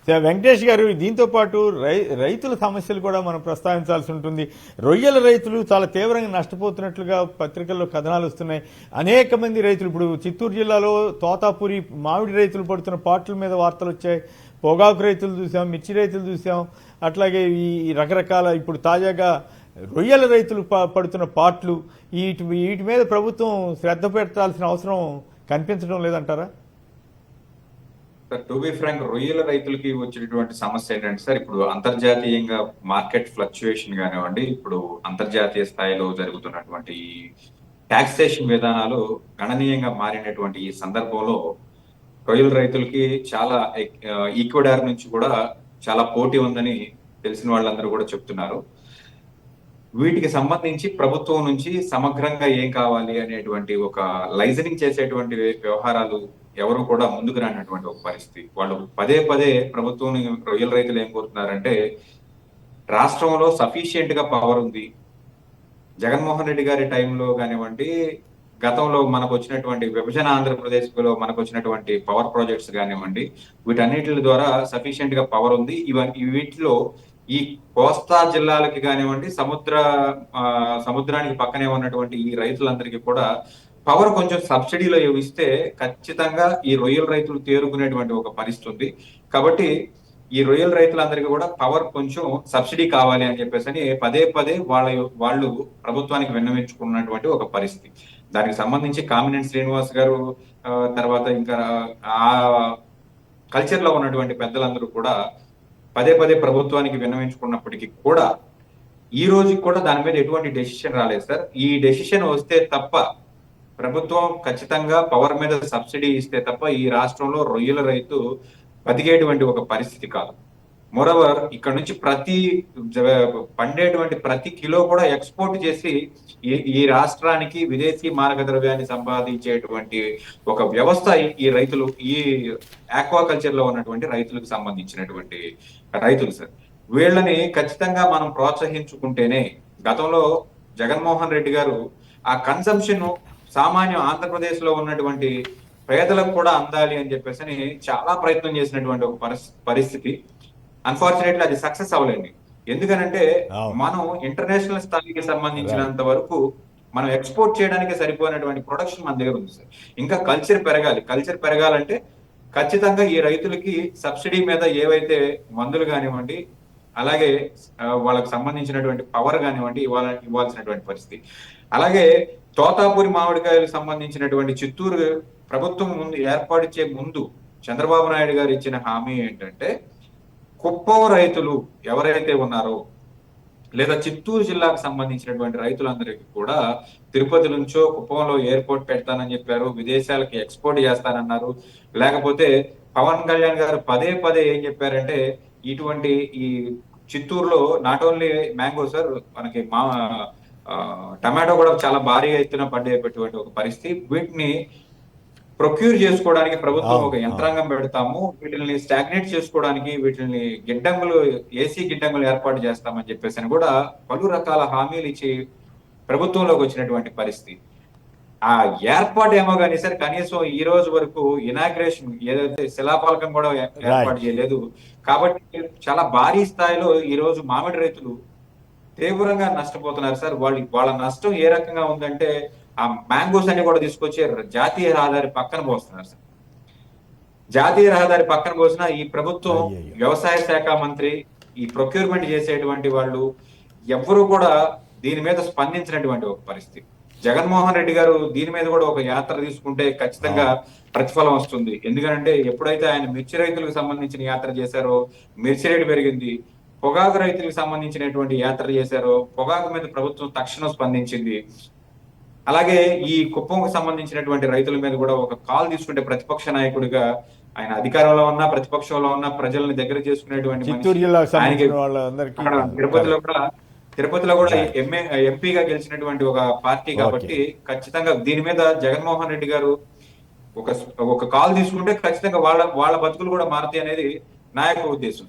వెంకటేష్ గారు, దీంతో పాటు రైతుల సమస్యలు కూడా మనం ప్రస్తావించాల్సి ఉంటుంది. రొయ్యల రైతులు చాలా తీవ్రంగా నష్టపోతున్నట్లుగా పత్రికల్లో కథనాలు వస్తున్నాయి. అనేక మంది రైతులు, ఇప్పుడు చిత్తూరు జిల్లాలో తోతాపురి మామిడి రైతులు పడుతున్న పాటల మీద వార్తలు వచ్చాయి. పొగాకు రైతులు చూసాం, మిర్చి రైతులు చూసాం. అట్లాగే ఈ రకరకాల, ఇప్పుడు తాజాగా రొయ్యల రైతులు పడుతున్న పాటలు, వీటి మీద ప్రభుత్వం శ్రద్ధ పెట్టాల్సిన అవసరం కనిపించడం లేదంటారా? సార్, టు బి ఫ్రాంక్, రొయ్యల రైతులకి వచ్చినటువంటి సమస్య ఏంటంటే సార్, ఇప్పుడు అంతర్జాతీయంగా మార్కెట్ ఫ్లక్చుయేషన్ కానివ్వండి, ఇప్పుడు అంతర్జాతీయ స్థాయిలో జరుగుతున్నటువంటి ఈ టాక్సేషన్ విధానాలు గణనీయంగా మారినటువంటి ఈ సందర్భంలో రొయ్యల రైతులకి చాలా ఈక్వెడార్ నుంచి కూడా చాలా పోటీ ఉందని తెలిసిన వాళ్ళందరూ కూడా చెప్తున్నారు. వీటికి సంబంధించి ప్రభుత్వం నుంచి సమగ్రంగా ఏం కావాలి అనేటువంటి ఒక లైజనింగ్ చేసేటువంటి వ్యవహారాలు ఎవరు కూడా ముందుకు రానటువంటి ఒక పరిస్థితి. వాళ్ళు పదే పదే ప్రభుత్వం రొయ్యల రైతులు ఏం కోరుతున్నారంటే, రాష్ట్రంలో సఫిషియెంట్ గా పవర్ ఉంది. జగన్మోహన్ రెడ్డి గారి టైంలో కానివ్వండి, గతంలో మనకు వచ్చినటువంటి విభజన ఆంధ్రప్రదేశ్ లో మనకు వచ్చినటువంటి పవర్ ప్రాజెక్ట్స్ కానివ్వండి, వీటన్నిటి ద్వారా సఫిషియెంట్ గా పవర్ ఉంది. వీటిలో ఈ కోస్తా జిల్లాలకి కానివ్వండి, సముద్రానికి పక్కనే ఉన్నటువంటి ఈ రైతులందరికీ కూడా పవర్ కొంచెం సబ్సిడీలో ఇస్తే ఖచ్చితంగా ఈ రొయ్యల రైతులు తేరుకునేటువంటి ఒక పరిస్థితి ఉంది. కాబట్టి ఈ రొయ్యల రైతులందరికీ కూడా పవర్ కొంచెం సబ్సిడీ కావాలి అని చెప్పేసి పదే పదే వాళ్ళు ప్రభుత్వానికి విన్నవించుకున్నటువంటి ఒక పరిస్థితి. దానికి సంబంధించి కామినేని శ్రీనివాస్ గారు, తర్వాత ఇంకా ఆ కల్చర్ లో ఉన్నటువంటి పెద్దలందరూ కూడా పదే పదే ప్రభుత్వానికి విన్నవించుకున్నప్పటికీ కూడా ఈ రోజుకి కూడా దాని మీద ఎటువంటి డెసిషన్ రాలేదు సార్. ఈ డెసిషన్ వస్తే తప్ప, ప్రభుత్వం ఖచ్చితంగా పవర్ మీద సబ్సిడీ ఇస్తే తప్ప ఈ రాష్ట్రంలో రొయ్యల రైతు బతికేటువంటి ఒక పరిస్థితి కాదు. మోరవర్, ఇక్కడ నుంచి పండేటువంటి ప్రతి కిలో కూడా ఎక్స్పోర్ట్ చేసి ఈ రాష్ట్రానికి విదేశీ మారక ద్రవ్యాన్ని సంపాదించేటువంటి ఒక వ్యవస్థ ఈ రైతులు, ఈ ఆక్వాకల్చర్ లో ఉన్నటువంటి రైతులకు సంబంధించినటువంటి రైతులు సార్. వీళ్ళని ఖచ్చితంగా మనం ప్రోత్సహించుకుంటేనే, గతంలో జగన్మోహన్ రెడ్డి గారు ఆ కన్సంప్షన్ సామాన్య ఆంధ్రప్రదేశ్ లో ఉన్నటువంటి పేదలకు కూడా అందాలి అని చెప్పేసి చాలా ప్రయత్నం చేసినటువంటి ఒక పరిస్థితి. అన్ఫార్చునేట్లీ అది సక్సెస్ అవ్వలేండి. ఎందుకనంటే మనం ఇంటర్నేషనల్ స్థాయికి సంబంధించినంత వరకు మనం ఎక్స్పోర్ట్ చేయడానికి సరిపోయినటువంటి ప్రొడక్షన్ మన దగ్గర ఉంది సార్. ఇంకా కల్చర్ పెరగాలి. కల్చర్ పెరగాలంటే ఖచ్చితంగా ఈ రైతులకి సబ్సిడీ మీద ఏవైతే మందులు కానివ్వండి, అలాగే వాళ్ళకి సంబంధించినటువంటి పవర్ కానివ్వండి ఇవ్వాల్సినటువంటి పరిస్థితి. అలాగే తోతాపురి మామిడికాయలకు సంబంధించినటువంటి చిత్తూరు ప్రభుత్వం ఏర్పాటు ముందు చంద్రబాబు నాయుడు గారు ఇచ్చిన హామీ ఏంటంటే, కుప్పం రైతులు ఎవరైతే ఉన్నారో, లేదా చిత్తూరు జిల్లాకు సంబంధించినటువంటి రైతులందరికీ కూడా తిరుపతి నుంచో కుప్పంలో ఎయిర్పోర్ట్ పెడతానని చెప్పారు, విదేశాలకి ఎక్స్పోర్ట్ చేస్తానన్నారు. లేకపోతే పవన్ కళ్యాణ్ గారు పదే పదే ఏం చెప్పారంటే, ఇటువంటి ఈ చిత్తూరులో నాట్ ఓన్లీ మ్యాంగో సార్, మనకి టమాటో కూడా చాలా భారీ ఎత్తున పండేటువంటి ఒక పరిస్థితి. వీటిని ప్రొక్యూర్ చేసుకోవడానికి ప్రభుత్వం ఒక యంత్రాంగం పెడతాము, వీటిని స్టాగ్నేట్ చేసుకోవడానికి వీటిని ఏసీ గిడ్డంగులు ఏర్పాటు చేస్తామని చెప్పేసి కూడా పలు రకాల హామీలు ఇచ్చి ప్రభుత్వంలోకి వచ్చినటువంటి పరిస్థితి. ఆ ఏర్పాటు ఏమో కానీ సార్, కనీసం ఈ రోజు వరకు ఇనాగ్రేషన్ ఏదైతే శిలాఫలకం కూడా ఏర్పాటు చేయలేదు. కాబట్టి చాలా భారీ స్థాయిలో ఈ రోజు మామిడి రైతులు తీవ్రంగా నష్టపోతున్నారు సార్. వాళ్ళ నష్టం ఏ రకంగా ఉందంటే, ఆ మ్యాంగోస్ అన్ని కూడా తీసుకొచ్చి జాతీయ రహదారి పక్కన పోస్తున్నారు సార్. జాతీయ రహదారి పక్కన పోసిన ఈ ప్రభుత్వం, వ్యవసాయ శాఖ మంత్రి, ఈ ప్రొక్యూర్మెంట్ చేసేటువంటి వాళ్ళు ఎవ్వరూ కూడా దీని మీద స్పందించినటువంటి ఒక పరిస్థితి. జగన్మోహన్ రెడ్డి గారు దీని మీద కూడా ఒక యాత్ర తీసుకుంటే ఖచ్చితంగా ప్రతిఫలం వస్తుంది. ఎందుకంటే ఎప్పుడైతే ఆయన మిర్చి రైతులకు సంబంధించిన యాత్ర చేశారో మిర్చి రేటు పెరిగింది, పొగాకు రైతులకు సంబంధించినటువంటి యాత్ర చేశారో పొగాకు మీద ప్రభుత్వం తక్షణం స్పందించింది. అలాగే ఈ కుప్పంకు సంబంధించినటువంటి రైతుల మీద కూడా ఒక కాల్ తీసుకుంటే, ప్రతిపక్ష నాయకుడిగా ఆయన అధికారంలో ఉన్నా ప్రతిపక్షంలో ఉన్న ప్రజల్ని దగ్గర చేసుకునేటువంటి తిరుపతిలో కూడా ఎంపీగా గెలిచినటువంటి ఒక పార్టీ కాబట్టి ఖచ్చితంగా దీని మీద జగన్మోహన్ రెడ్డి గారు ఒక కాల్ తీసుకుంటే ఖచ్చితంగా వాళ్ళ బతుకులు కూడా మారుతాయి అనేది నా యొక్క ఉద్దేశం.